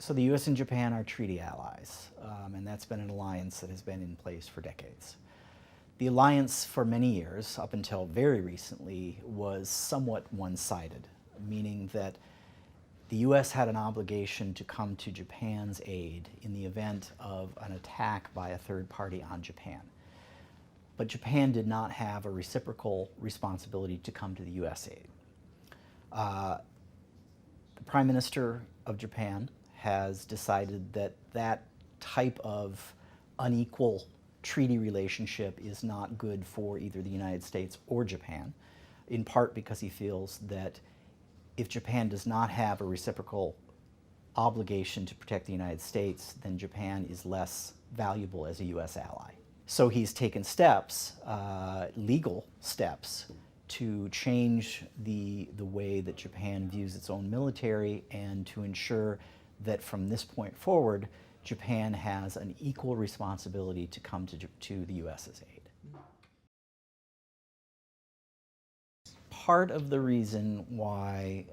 So the U.S. and Japan are treaty allies, and that's been an alliance that has been in place for decades. The alliance for many years, up until very recently, was somewhat one-sided, meaning that the U.S. had an obligation to come to Japan's aid in the event of an attack by a third party on Japan. But Japan did not have a reciprocal responsibility to come to the U.S. aid. The Prime Minister of Japan has decided that that type of unequal treaty relationship is not good for either the United States or Japan, in part because he feels that if Japan does not have a reciprocal obligation to protect the United States, then Japan is less valuable as a U.S. ally. So he's taken steps, legal steps, to change the way that Japan views its own military and to ensure that from this point forward, Japan has an equal responsibility to come to the U.S.'s aid. Part of the reason why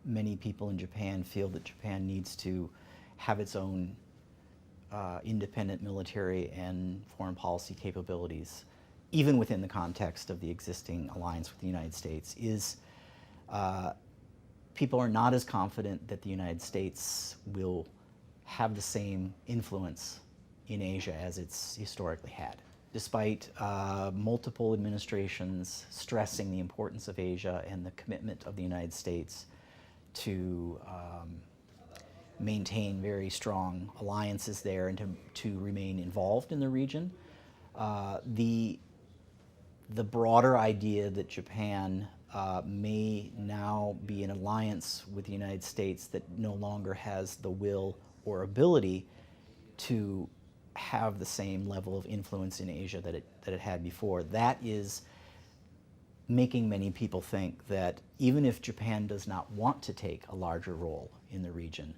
many people in Japan feel that Japan needs to have its own independent military and foreign policy capabilities, even within the context of the existing alliance with the United States, is people are not as confident that the United States will have the same influence in Asia as it's historically had. Despite multiple administrations stressing the importance of Asia and the commitment of the United States to maintain very strong alliances there and to remain involved in the region, the broader idea that Japan may now be in alliance with the United States that no longer has the will or ability to have the same level of influence in Asia that it had before. That is making many people think that even if Japan does not want to take a larger role in the region,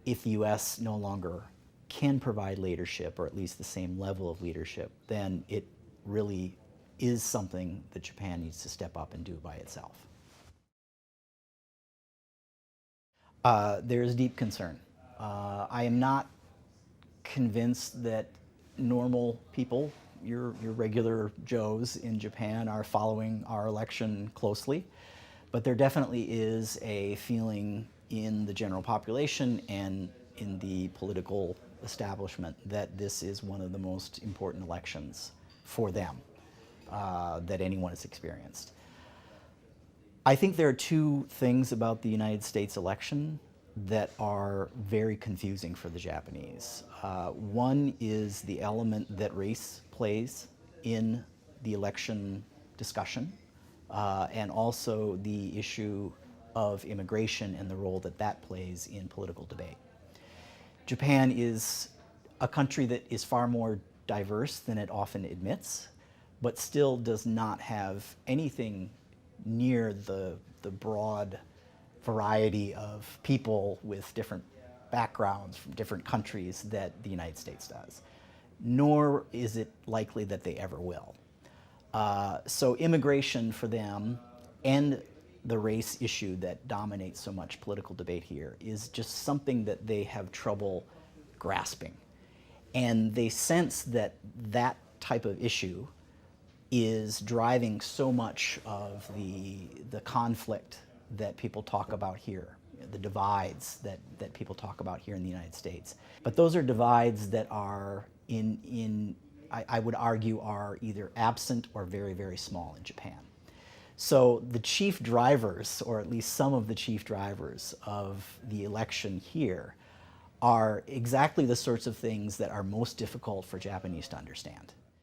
if the U.S. no longer can provide leadership, or at least the same level of leadership, then it really is something that Japan needs to step up and do by itself. There is deep concern. I am not convinced that normal people, your regular Joes in Japan, are following our election closely, but there definitely is a feeling in the general population and in the political establishment that this is one of the most important elections for them that anyone has experienced. I think there are two things about the United States election that are very confusing for the Japanese. One is the element that race plays in the election discussion, and also the issue of immigration and the role that that plays in political debate. Japan is a country that is far more diverse than it often admits, but still does not have anything near the broad variety of people with different backgrounds from different countries that the United States does. Nor is it likely that they ever will. So immigration for them and the race issue that dominates so much political debate here is just something that they have trouble grasping. And they sense that that type of issue is driving so much of the conflict that people talk about here, the divides that people talk about here in the United States. But those are divides that are I would argue, are either absent or very, very small in Japan. So the chief drivers, or at least some of the chief drivers of the election here, are exactly the sorts of things that are most difficult for Japanese to understand.